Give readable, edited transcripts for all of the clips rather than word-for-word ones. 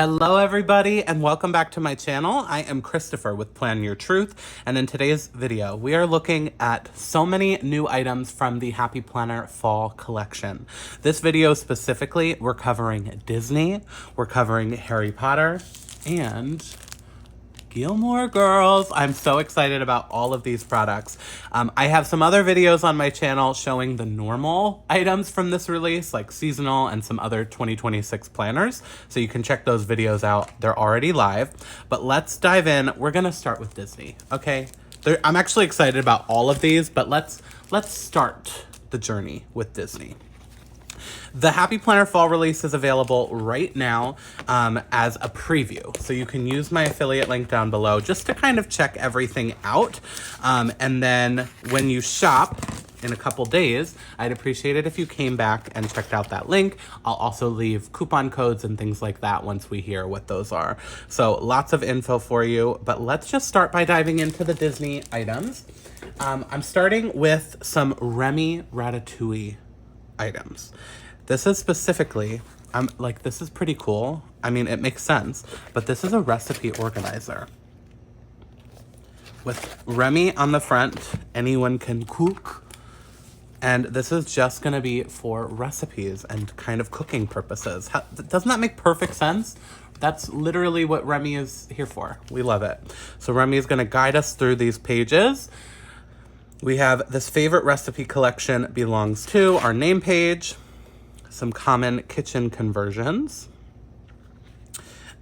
Hello everybody and welcome back to my channel. I am Christopher with Plan Your Truth, and in today's video we are looking at so many new items from the Happy Planner Fall Collection. This video specifically, we're covering Disney, we're covering Harry Potter, and Gilmore Girls. I'm so excited about all of these products. I have some other videos on my channel showing the normal items from this release, like seasonal and some other 2026 planners. So you can check those videos out. They're already live, but let's dive in. We're gonna start with Disney, okay? I'm actually excited about all of these, but let's start the journey with Disney. The Happy Planner Fall release is available right now as a preview. So you can use my affiliate link down below just to kind of check everything out. And then when you shop in a couple days, I'd appreciate it if you came back and checked out that link. I'll also leave coupon codes and things like that once we hear what those are. So lots of info for you, but let's just start by diving into the Disney items. I'm starting with some Remy Ratatouille items. This is specifically, this is pretty cool. I mean, it makes sense, but this is a recipe organizer. With Remy on the front, anyone can cook. And this is just gonna be for recipes and kind of cooking purposes. Doesn't that make perfect sense? That's literally what Remy is here for. We love it. So Remy is gonna guide us through these pages. We have this favorite recipe collection belongs to our name page, some common kitchen conversions,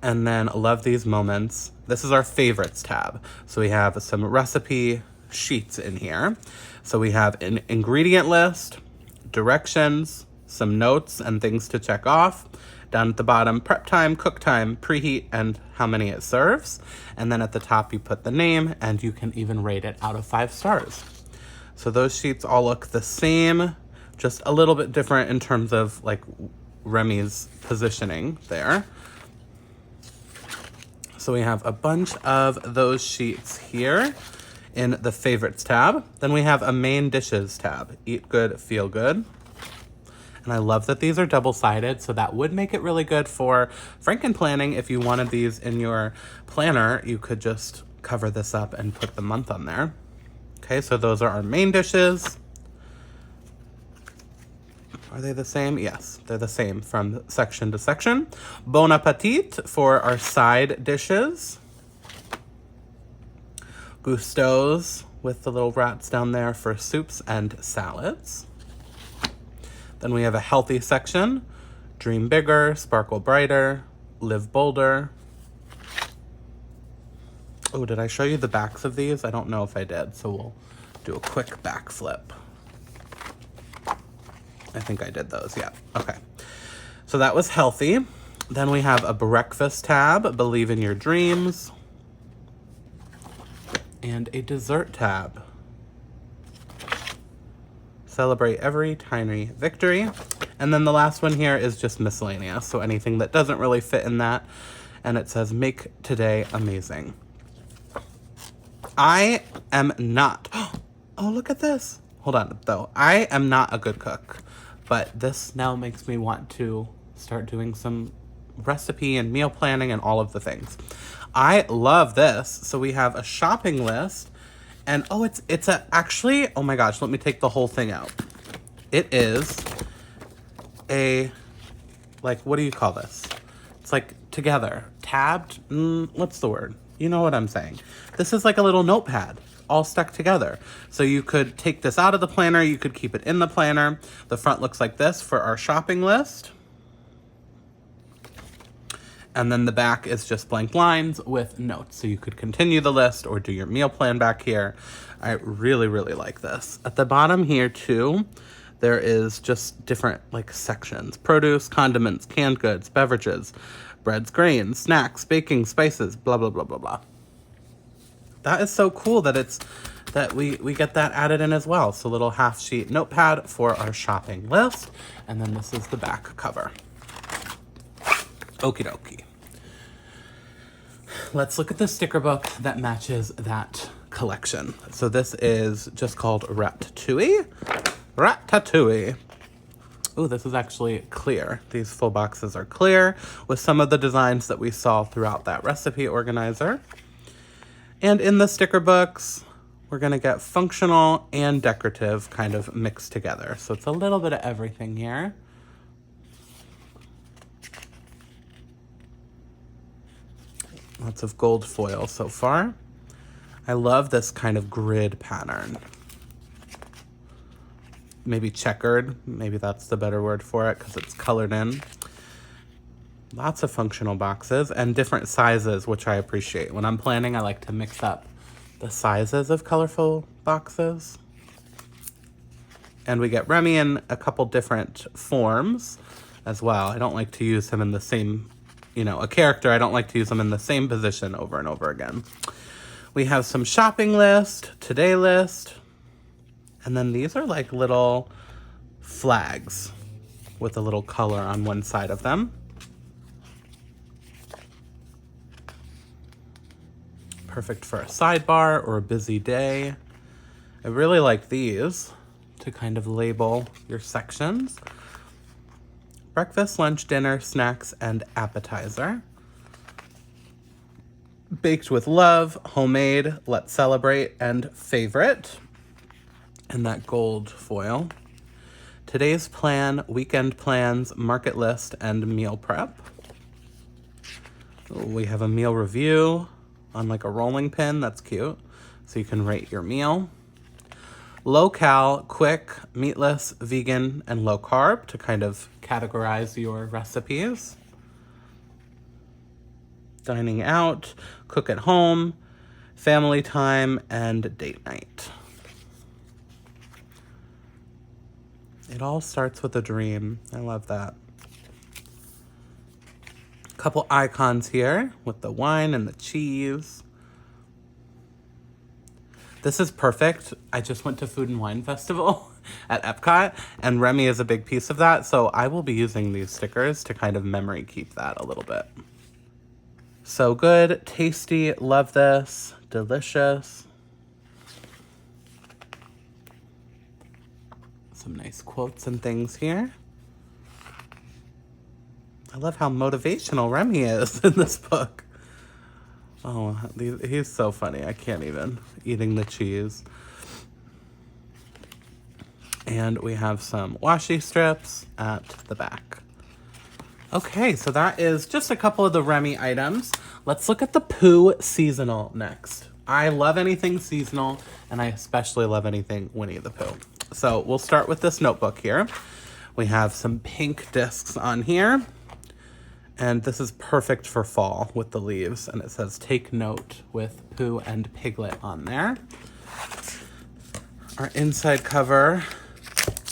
and then love these moments. This is our favorites tab. So we have some recipe sheets in here. So we have an ingredient list, directions, some notes and things to check off. Down at the bottom, prep time, cook time, preheat, and how many it serves. And then at the top, you put the name, and you can even rate it out of 5 stars. So those sheets all look the same, just a little bit different in terms of like Remy's positioning there. So we have a bunch of those sheets here in the favorites tab. Then we have a main dishes tab, eat good, feel good. And I love that these are double-sided, so that would make it really good for Franken planning. If you wanted these in your planner, you could just cover this up and put the month on there. Okay, so those are our main dishes. Are they the same? Yes, they're the same from section to section. Bon appetit for our side dishes. Gusteau's with the little rats down there for soups and salads. Then we have a healthy section. Dream bigger, sparkle brighter, live bolder. Oh, did I show you the backs of these? I don't know if I did, so we'll do a quick back flip. I think I did those, yeah, okay. So that was healthy. Then we have a breakfast tab, believe in your dreams. And a dessert tab. Celebrate every tiny victory. And then the last one here is just miscellaneous, so anything that doesn't really fit in that. And it says, make today amazing. I am not, oh, look at this. Hold on, though. I am not a good cook, but this now makes me want to start doing some recipe and meal planning and all of the things. I love this. So we have a shopping list, and oh, it's actually, oh my gosh, let me take the whole thing out. It is a, like, what do you call this? It's like together, tabbed, what's the word? You know what I'm saying. This is like a little notepad all stuck together. So you could take this out of the planner, you could keep it in the planner. The front looks like this for our shopping list. And then the back is just blank lines with notes. So you could continue the list or do your meal plan back here. I really, really like this. At the bottom here too, there is just different like sections. Produce, condiments, canned goods, beverages, breads, grains, snacks, baking, spices, blah, blah, blah, blah, blah. That is so cool that we get that added in as well. So little half sheet notepad for our shopping list. And then this is the back cover. Okie dokie. Let's look at the sticker book that matches that collection. So this is just called Ratatouille. Ratatouille. Oh, this is actually clear. These full boxes are clear with some of the designs that we saw throughout that recipe organizer. And in the sticker books, we're gonna get functional and decorative kind of mixed together. So it's a little bit of everything here. Lots of gold foil so far. I love this kind of grid pattern. Maybe checkered, maybe that's the better word for it because it's colored in. Lots of functional boxes and different sizes, which I appreciate. When I'm planning, I like to mix up the sizes of colorful boxes. And we get Remy in a couple different forms as well. I don't like to use him in the same, a character. I don't like to use him in the same position over and over again. We have some shopping list, today list, and then these are like little flags with a little color on one side of them. Perfect for a sidebar or a busy day. I really like these to kind of label your sections. Breakfast, lunch, dinner, snacks, and appetizer. Baked with love, homemade, let's celebrate, and favorite. And that gold foil. Today's plan, weekend plans, market list, and meal prep. We have a meal review on like a rolling pin. That's cute. So you can rate your meal. Low-cal, quick, meatless, vegan, and low-carb to kind of categorize your recipes. Dining out, cook at home, family time, and date night. It all starts with a dream. I love that. Couple icons here with the wine and the cheese. This is perfect. I just went to Food and Wine Festival at Epcot, and Remy is a big piece of that, so I will be using these stickers to kind of memory keep that a little bit. So good, tasty, love this, delicious. Some nice quotes and things here. I love how motivational Remy is in this book. Oh, he's so funny. I can't even. Eating the cheese. And we have some washi strips at the back. Okay, so that is just a couple of the Remy items. Let's look at the Pooh seasonal next. I love anything seasonal, and I especially love anything Winnie the Pooh. So we'll start with this notebook here. We have some pink discs on here. And this is perfect for fall with the leaves. And it says, take note with Pooh and Piglet on there. Our inside cover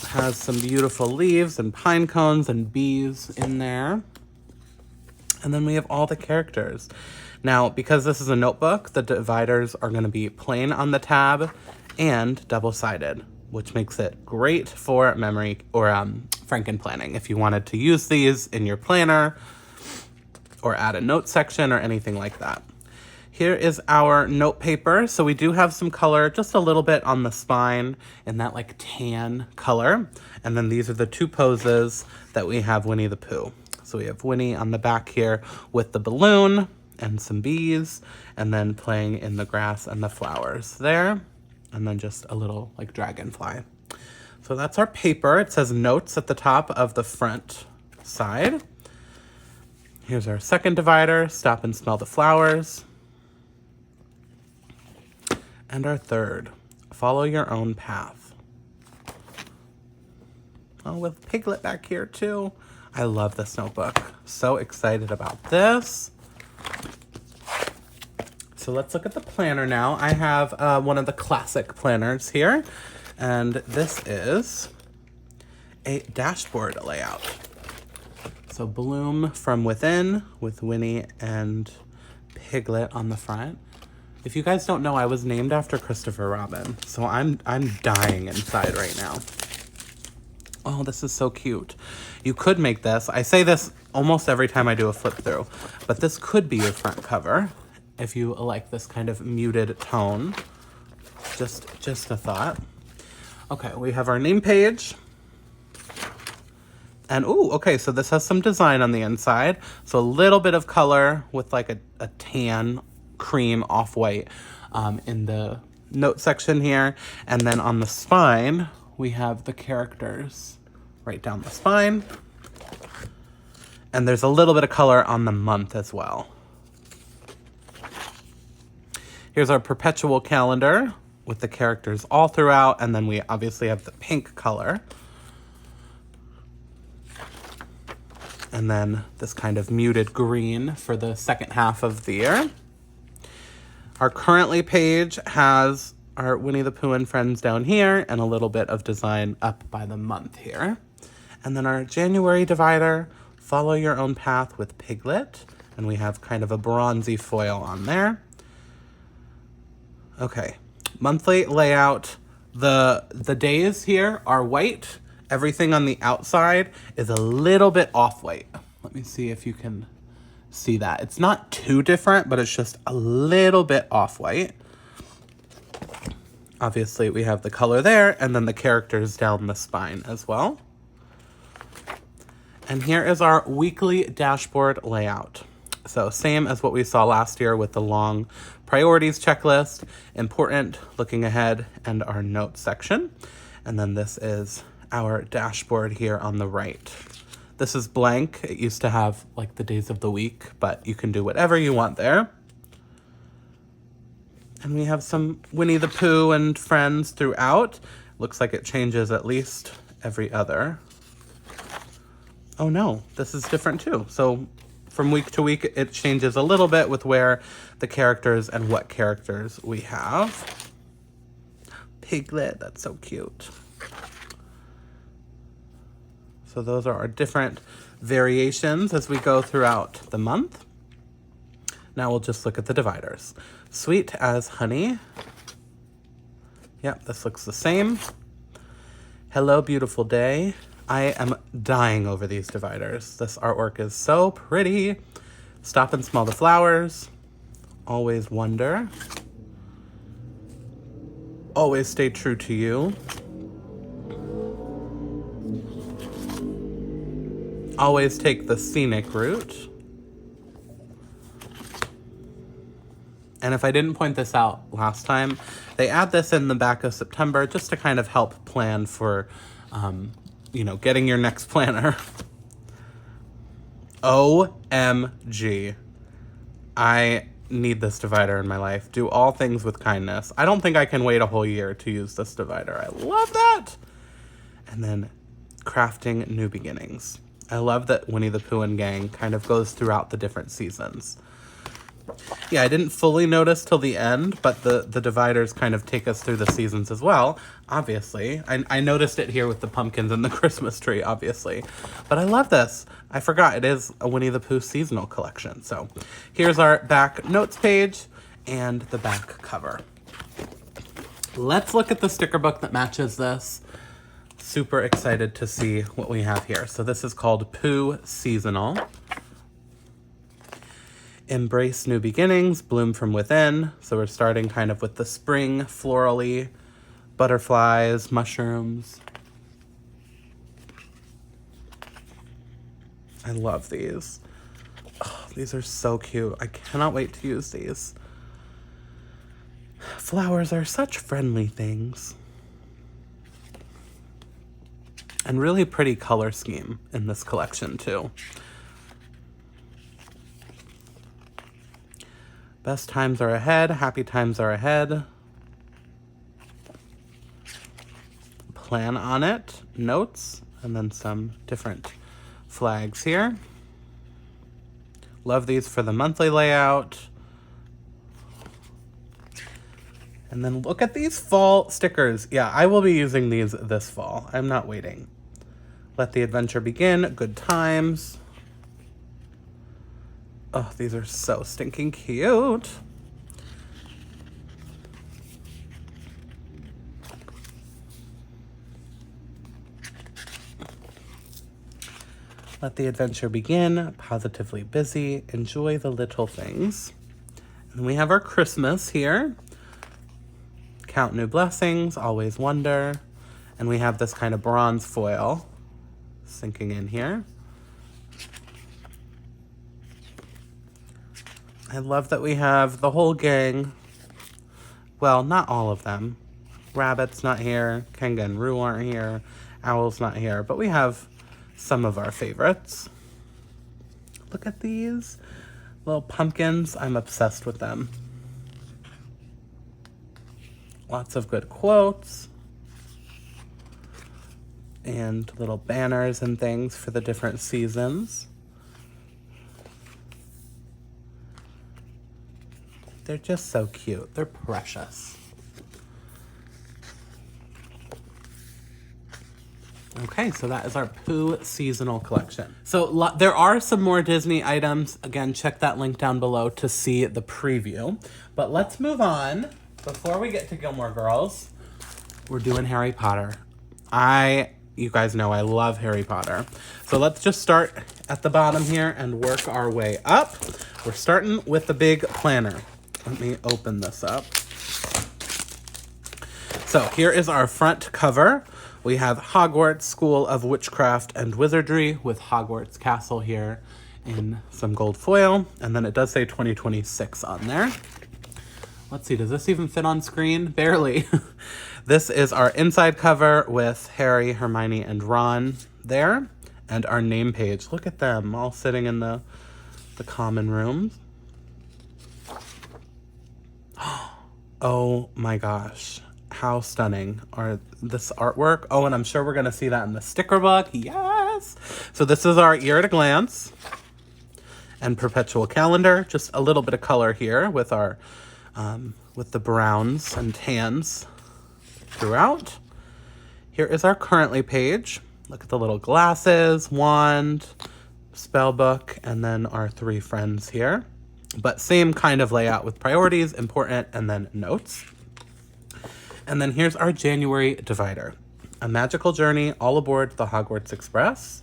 has some beautiful leaves and pine cones and bees in there. And then we have all the characters. Now, because this is a notebook, the dividers are going to be plain on the tab and double-sided, which makes it great for memory or Franken planning. If you wanted to use these in your planner, or add a note section or anything like that. Here is our note paper. So we do have some color, just a little bit on the spine in that like tan color. And then these are the two poses that we have Winnie the Pooh. So we have Winnie on the back here with the balloon and some bees, and then playing in the grass and the flowers there. And then just a little like dragonfly. So that's our paper. It says notes at the top of the front side. Here's our second divider, stop and smell the flowers. And our third, follow your own path. Oh, with Piglet back here too. I love this notebook. So excited about this. So let's look at the planner now. I have one of the classic planners here. And this is a dashboard layout. So Bloom from Within with Winnie and Piglet on the front. If you guys don't know, I was named after Christopher Robin, so I'm dying inside right now. Oh, this is so cute. You could make this. I say this almost every time I do a flip through, but this could be your front cover if you like this kind of muted tone. Just a thought. Okay, we have our name page. And ooh, okay, so this has some design on the inside. So a little bit of color with like a tan, cream, off-white in the note section here. And then on the spine, we have the characters right down the spine. And there's a little bit of color on the month as well. Here's our perpetual calendar with the characters all throughout, and then we obviously have the pink color. And then this kind of muted green for the second half of the year. Our currently page has our Winnie the Pooh and Friends down here, and a little bit of design up by the month here. And then our January divider, Follow Your Own Path with Piglet, and we have kind of a bronzy foil on there. Okay, monthly layout. The days here are white. Everything on the outside is a little bit off-white. Let me see if you can see that. It's not too different, but it's just a little bit off-white. Obviously, we have the color there, and then the characters down the spine as well. And here is our weekly dashboard layout. So same as what we saw last year with the long priorities checklist, important, looking ahead, and our notes section. And then this is our dashboard here on the right. This is blank. It used to have like the days of the week, but you can do whatever you want there. And we have some Winnie the Pooh and Friends throughout. Looks like it changes at least every other. Oh no, this is different too. So from week to week, it changes a little bit with where the characters and what characters we have. Piglet, that's so cute. So those are our different variations as we go throughout the month. Now we'll just look at the dividers. Sweet as honey. Yep, this looks the same. Hello, beautiful day. I am dying over these dividers. This artwork is so pretty. Stop and smell the flowers. Always wonder. Always stay true to you. Always take the scenic route. And if I didn't point this out last time, they add this in the back of September just to kind of help plan for, getting your next planner. OMG. I need this divider in my life. Do all things with kindness. I don't think I can wait a whole year to use this divider. I love that. And then crafting new beginnings. I love that Winnie the Pooh and gang kind of goes throughout the different seasons. Yeah, I didn't fully notice till the end, but the dividers kind of take us through the seasons as well, obviously. I noticed it here with the pumpkins and the Christmas tree, obviously. But I love this. I forgot it is a Winnie the Pooh seasonal collection. So here's our back notes page and the back cover. Let's look at the sticker book that matches this. Super excited to see what we have here. So this is called Pooh Seasonal. Embrace new beginnings, bloom from within. So we're starting kind of with the spring, florally, butterflies, mushrooms. I love these. Oh, these are so cute. I cannot wait to use these. Flowers are such friendly things. And really pretty color scheme in this collection too. Best times are ahead, happy times are ahead. Plan on it, notes, and then some different flags here. Love these for the monthly layout. And then look at these fall stickers. Yeah, I will be using these this fall. I'm not waiting. Let the adventure begin, good times. Oh, these are so stinking cute. Let the adventure begin, positively busy, enjoy the little things. And we have our Christmas here. Count new blessings, always wonder. And we have this kind of bronze foil. sinking in here. I love that we have the whole gang. Well, not all of them. Rabbit's not here. Kenga and Roo aren't here. Owl's not here. But we have some of our favorites. Look at these little pumpkins. I'm obsessed with them. Lots of good quotes. And little banners and things for the different seasons. They're just so cute. They're precious. Okay, so that is our Pooh seasonal collection. So there are some more Disney items. Again, check that link down below to see the preview. But let's move on. Before we get to Gilmore Girls, we're doing Harry Potter. You guys know I love Harry Potter. So let's just start at the bottom here and work our way up. We're starting with the big planner. Let me open this up. So here is our front cover. We have Hogwarts School of Witchcraft and Wizardry with Hogwarts Castle here in some gold foil. And then it does say 2026 on there. Let's see, does this even fit on screen? Barely. This is our inside cover with Harry, Hermione, and Ron there. And our name page. Look at them all sitting in the common rooms. Oh my gosh. How stunning are this artwork. Oh, and I'm sure we're going to see that in the sticker book. Yes. So this is our year at a glance and perpetual calendar. Just a little bit of color here with our, with the browns and tans throughout. Here is our currently page. Look at the little glasses, wand, spell book, and then our 3 friends here. But same kind of layout with priorities, important, and then notes. And then here's our January divider. A magical journey all aboard the Hogwarts Express.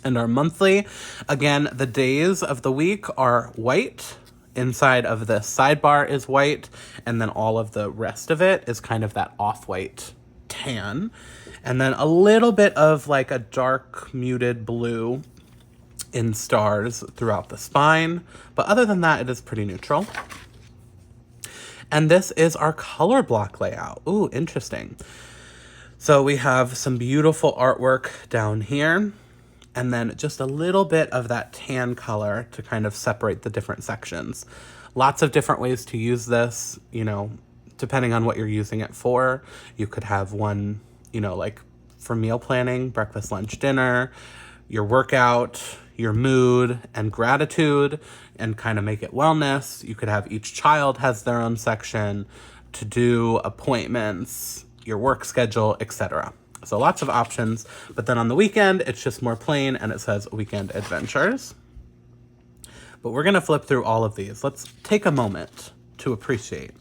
And our monthly, again, the days of the week are white. Inside of the sidebar is white. And then all of the rest of it is kind of that off-white tan. And then a little bit of like a dark muted blue in stars throughout the spine. But other than that, it is pretty neutral. And this is our color block layout. Ooh, interesting. So we have some beautiful artwork down here. And then just a little bit of that tan color to kind of separate the different sections. Lots of different ways to use this, you know, depending on what you're using it for. You could have one, you know, like for meal planning, breakfast, lunch, dinner, your workout, your mood, and gratitude, and kind of make it wellness. You could have each child has their own section, to do appointments, your work schedule, etc. So lots of options, but then on the weekend, it's just more plain and it says weekend adventures. But we're gonna flip through all of these. Let's take a moment to appreciate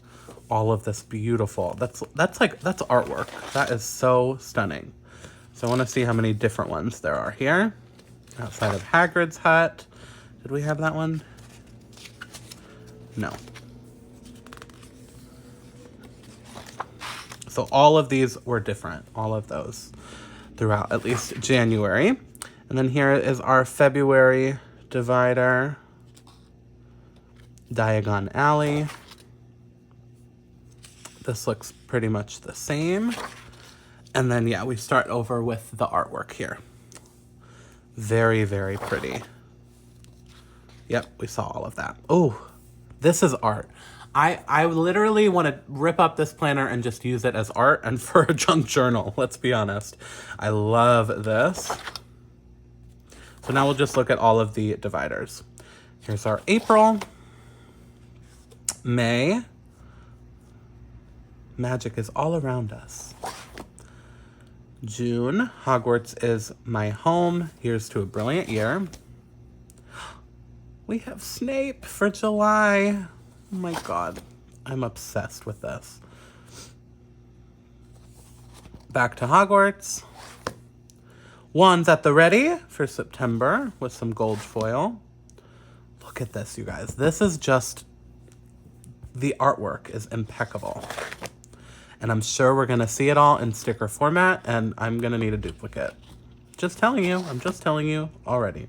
all of this beautiful, that's artwork. That is so stunning. So I wanna see how many different ones there are here. Outside of Hagrid's hut. Did we have that one? No. So all of these were different, all of those throughout at least January. And then here is our February divider, Diagon Alley. This looks pretty much the same. And then, yeah, we start over with the artwork here. Very, very pretty. Yep, we saw all of that. Oh, this is art. I literally want to rip up this planner and just use it as art and for a junk journal, let's be honest. I love this. So now we'll just look at all of the dividers. Here's our April, May. Magic is all around us. June, Hogwarts is my home. Here's to a brilliant year. We have Snape for July. Oh my God, I'm obsessed with this. Back to Hogwarts. Wands at the ready for September with some gold foil. Look at this, you guys. This is just, the artwork is impeccable. And I'm sure we're gonna see it all in sticker format, and I'm gonna need a duplicate. Just telling you, I'm just telling you already.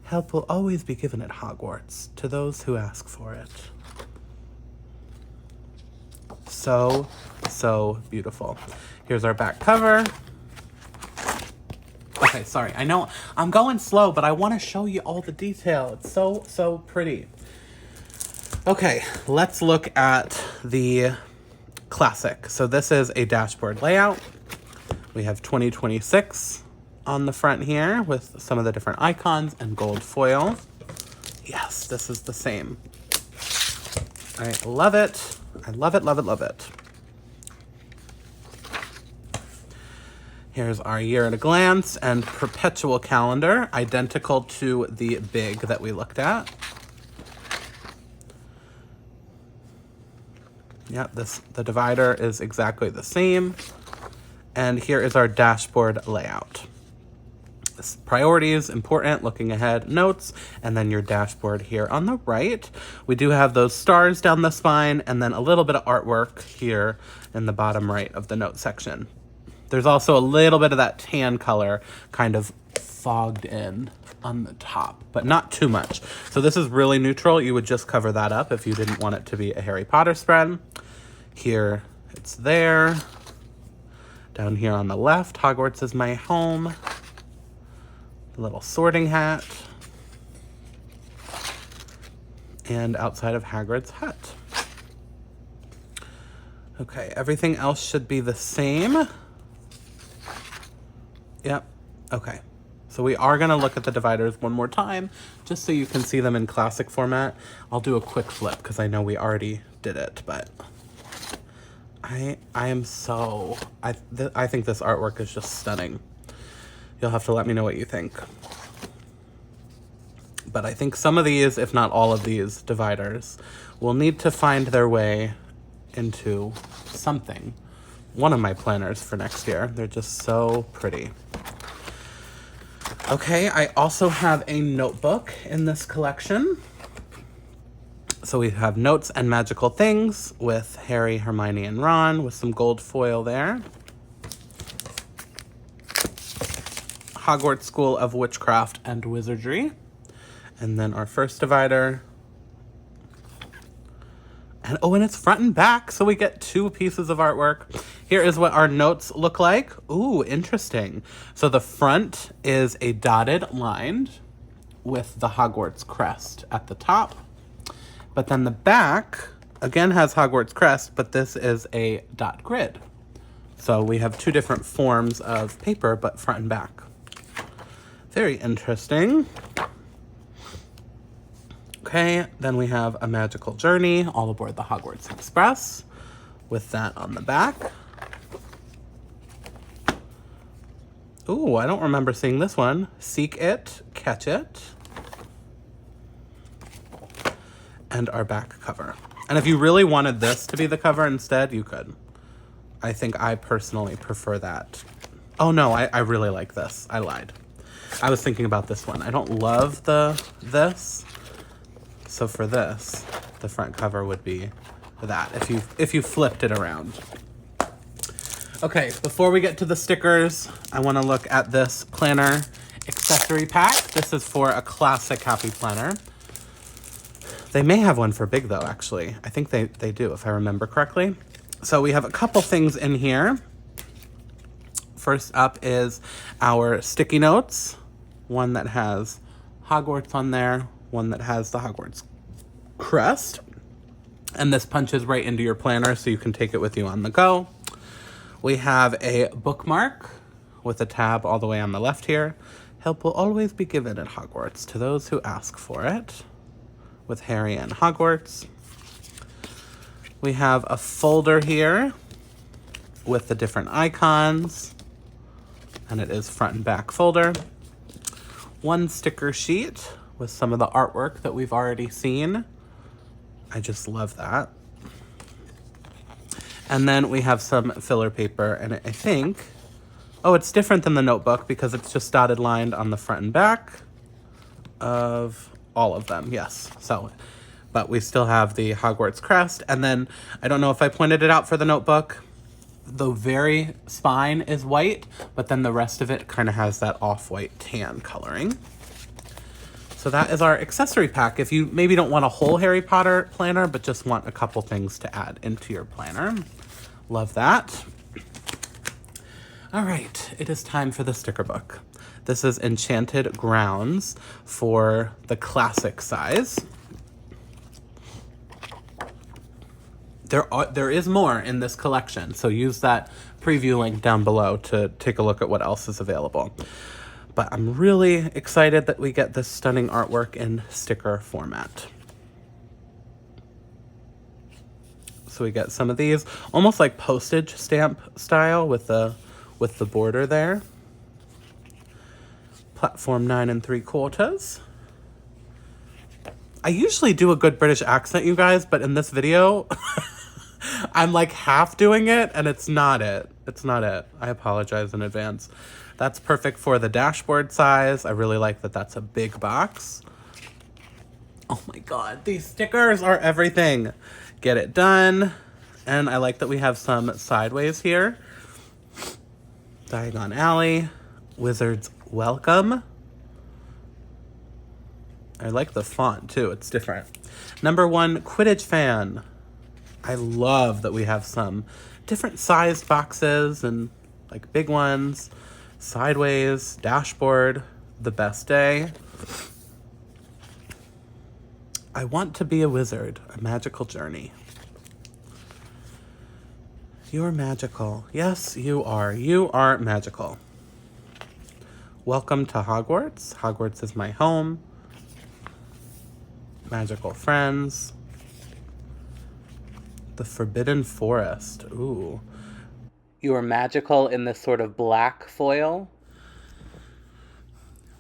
Help will always be given at Hogwarts to those who ask for it. So, so beautiful. Here's our back cover. Okay, sorry, I know I'm going slow, but I want to show you all the detail. It's so, so pretty. Okay, let's look at the classic. So this is a dashboard layout. We have 2026 on the front here with some of the different icons and gold foil. Yes, this is the same. I love it. I love it, love it, love it. Here's our year at a glance and perpetual calendar, identical to the big that we looked at. Yep, the divider is exactly the same. And here is our dashboard layout. Priorities, important, looking ahead, notes, and then your dashboard here on the right. We do have those stars down the spine and then a little bit of artwork here in the bottom right of the note section. There's also a little bit of that tan color kind of fogged in on the top, but not too much. So this is really neutral. You would just cover that up if you didn't want it to be a Harry Potter spread. Here, it's there. Down here on the left, Hogwarts is my home. A little sorting hat. And outside of Hagrid's hut. Okay, everything else should be the same. Yep, okay. So we are gonna look at the dividers one more time, just so you can see them in classic format. I'll do a quick flip, because I know we already did it, but I am so, I think this artwork is just stunning. You'll have to let me know what you think. But I think some of these, if not all of these dividers, will need to find their way into something. One of my planners for next year. They're just so pretty. Okay, I also have a notebook in this collection. So we have notes and magical things with Harry, Hermione, and Ron with some gold foil there. Hogwarts School of Witchcraft and Wizardry. And then our first divider. And oh, and it's front and back, so we get two pieces of artwork. Here is what our notes look like. Ooh, interesting. So the front is a dotted line with the Hogwarts crest at the top. But then the back, again, has Hogwarts crest, but this is a dot grid. So we have two different forms of paper, but front and back. Very interesting. Okay, then we have a magical journey all aboard the Hogwarts Express with that on the back. Ooh, I don't remember seeing this one. Seek it, catch it. And our back cover. And if you really wanted this to be the cover instead, you could. I think I personally prefer that. Oh no, I really like this. I lied. I was thinking about this one. I don't love this. So for this, the front cover would be that, if you flipped it around. Okay, before we get to the stickers, I want to look at this planner accessory pack. This is for a classic Happy Planner. They may have one for big though, actually. I think they do, if I remember correctly. So we have a couple things in here. First up is our sticky notes. One that has Hogwarts on there, one that has the Hogwarts crest. And this punches right into your planner so you can take it with you on the go. We have a bookmark with a tab all the way on the left here. Help will always be given at Hogwarts to those who ask for it, with Harry and Hogwarts. We have a folder here with the different icons, and it is front and back folder. One sticker sheet with some of the artwork that we've already seen. I just love that. And then we have some filler paper, and I think, oh, it's different than the notebook because it's just dotted lined on the front and back of all of them, yes. So, but we still have the Hogwarts crest, and then, I don't know if I pointed it out for the notebook, The very spine is white, but then the rest of it kind of has that off-white tan coloring. So that is our accessory pack. If you maybe don't want a whole Harry Potter planner, but just want a couple things to add into your planner. Love that. All right, it is time for the sticker book. This is Enchanted Grounds for the classic size. There is more in this collection, so use that preview link down below to take a look at what else is available. But I'm really excited that we get this stunning artwork in sticker format. So we get some of these, almost like postage stamp style with the border there. Platform 9 3/4. I usually do a good British accent, you guys, but in this video, I'm like half doing it, and it's not it. It's not it. I apologize in advance. That's perfect for the dashboard size. I really like that that's a big box. Oh my God, these stickers are everything. Get it done. And I like that we have some sideways here. Diagon Alley, Wizards Welcome. I like the font too, it's different. Number 1, Quidditch fan. I love that we have some different sized boxes and like big ones. Sideways, dashboard, the best day. I want to be a wizard, a magical journey. You're magical. Yes, you are. You are magical. Welcome to Hogwarts. Hogwarts is my home. Magical friends. The Forbidden Forest. Ooh. You are magical in this sort of black foil.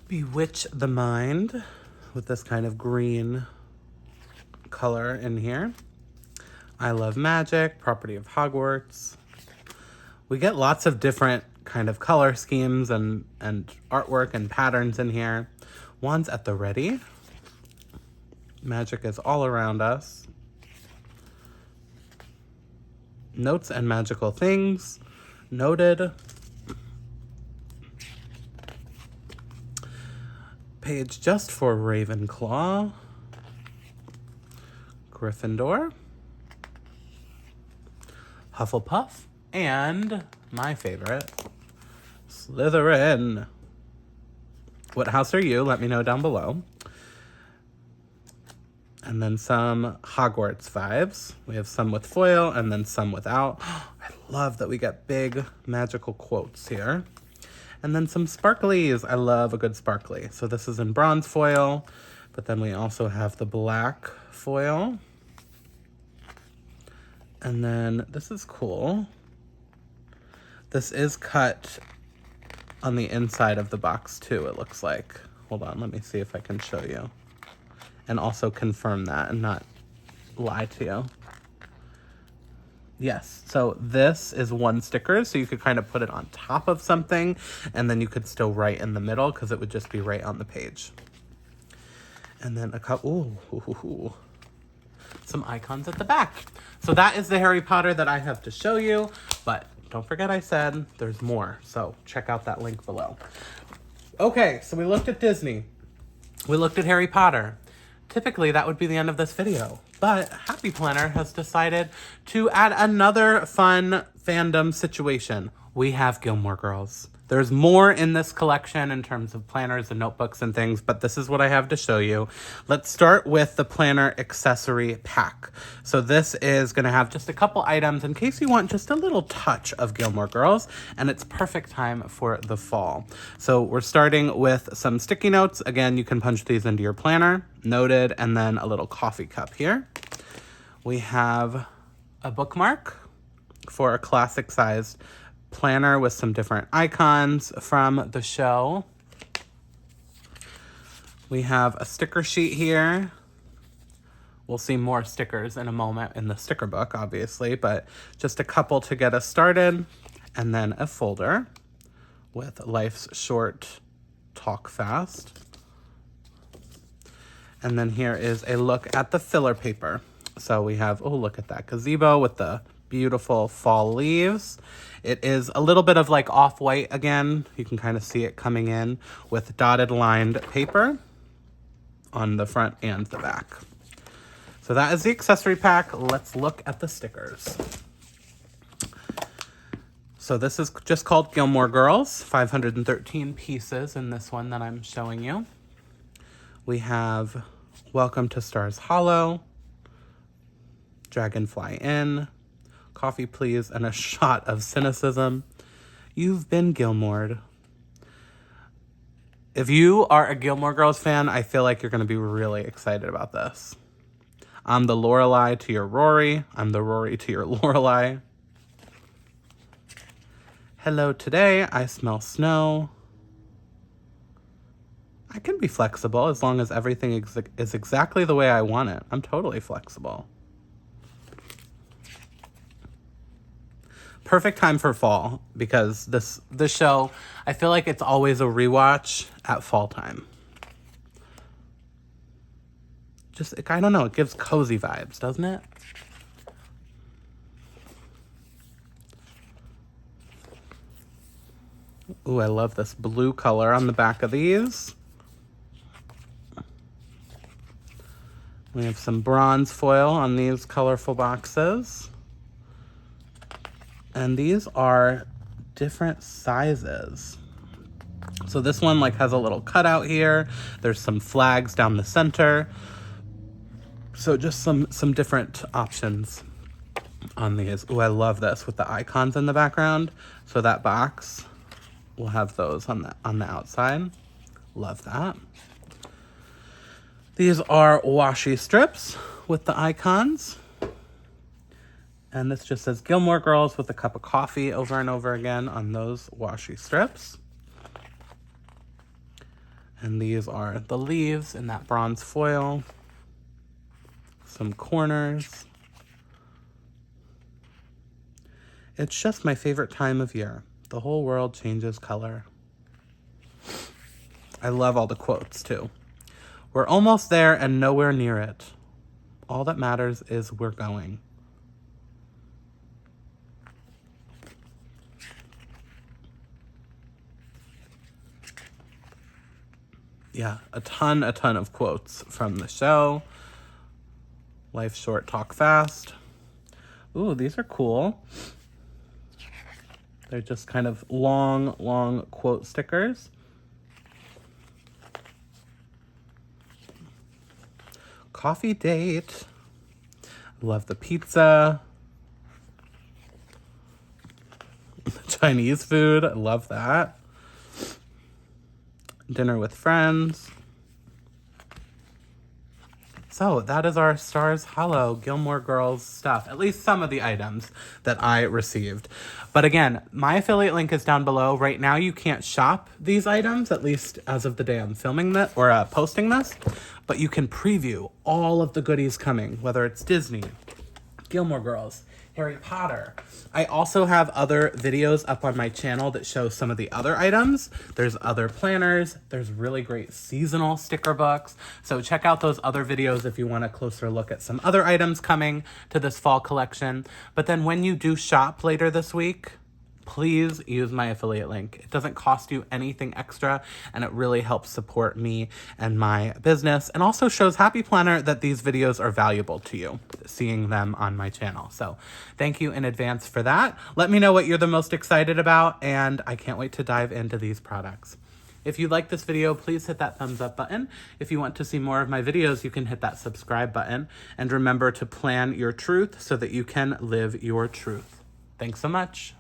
Bewitch the Mind with this kind of green color in here. I Love Magic, Property of Hogwarts. We get lots of different kind of color schemes and artwork and patterns in here. Wands at the ready. Magic is all around us. Notes and magical things. Noted. Page just for Ravenclaw. Gryffindor. Hufflepuff. And my favorite, Slytherin. What house are you? Let me know down below. And then some Hogwarts vibes. We have some with foil and then some without. I love that we get big magical quotes here. And then some sparklies. I love a good sparkly. So this is in bronze foil, but then we also have the black foil. And then this is cool. This is cut on the inside of the box too, it looks like. Hold on, let me see if I can show you. And also confirm that and not lie to you. Yes, so this is one sticker, so you could kind of put it on top of something, and then you could still write in the middle because it would just be right on the page. And then a couple, some icons at the back. So that is the Harry Potter that I have to show you, but don't forget I said there's more, so check out that link below. Okay, so we looked at Disney. We looked at Harry Potter. Typically, that would be the end of this video, but Happy Planner has decided to add another fun fandom situation. We have Gilmore Girls. There's more in this collection in terms of planners and notebooks and things, but this is what I have to show you. Let's start with the planner accessory pack. So this is gonna have just a couple items in case you want just a little touch of Gilmore Girls, and it's perfect time for the fall. So we're starting with some sticky notes. Again, you can punch these into your planner, noted, and then a little coffee cup here. We have a bookmark for a classic sized planner with some different icons from the show. We have a sticker sheet here. We'll see more stickers in a moment in the sticker book, obviously, but just a couple to get us started. And then a folder with Life's Short, Talk Fast. And then here is a look at the filler paper. So we have, oh, look at that gazebo with the beautiful fall leaves. It is a little bit of like off-white again. You can kind of see it coming in with dotted lined paper on the front and the back. So that is the accessory pack. Let's look at the stickers. So this is just called Gilmore Girls, 513 pieces in this one that I'm showing you. We have Welcome to Stars Hollow, Dragonfly Inn, Coffee Please, and a shot of cynicism. You've been Gilmored. If you are a Gilmore Girls fan, I feel like you're going to be really excited about this. I'm the Lorelai to your Rory. I'm the Rory to your Lorelai. Hello, today I smell snow. I can be flexible as long as everything is exactly the way I want it. I'm totally flexible. Perfect time for fall because this show, I feel like it's always a rewatch at fall time. Just, I don't know, it gives cozy vibes, doesn't it? Ooh, I love this blue color on the back of these. We have some bronze foil on these colorful boxes. And these are different sizes. So this one like has a little cutout here. There's some flags down the center. So just some different options on these. Ooh, I love this with the icons in the background. So that box will have those on the outside. Love that. These are washi strips with the icons. And this just says Gilmore Girls with a cup of coffee over and over again on those washi strips. And these are the leaves in that bronze foil. Some corners. It's just my favorite time of year. The whole world changes color. I love all the quotes too. We're almost there and nowhere near it. All that matters is we're going. Yeah, a ton of quotes from the show. Life short, talk fast. Ooh, these are cool. They're just kind of long quote stickers. Coffee date. Love the pizza. Chinese food, I love that. Dinner with friends. So that is our Stars Hollow Gilmore Girls stuff, at least some of the items that I received. But again, my affiliate link is down below. Right now you can't shop these items, at least as of the day I'm filming this or posting this, but you can preview all of the goodies coming, whether it's Disney, Gilmore Girls, Harry Potter. I also have other videos up on my channel that show some of the other items. There's other planners. There's really great seasonal sticker books. So check out those other videos if you want a closer look at some other items coming to this fall collection. But then when you do shop later this week, please use my affiliate link. It doesn't cost you anything extra, and it really helps support me and my business, and also shows Happy Planner that these videos are valuable to you, seeing them on my channel. So thank you in advance for that. Let me know what you're the most excited about, and I can't wait to dive into these products. If you like this video, please hit that thumbs up button. If you want to see more of my videos, you can hit that subscribe button. And remember to plan your truth so that you can live your truth. Thanks so much.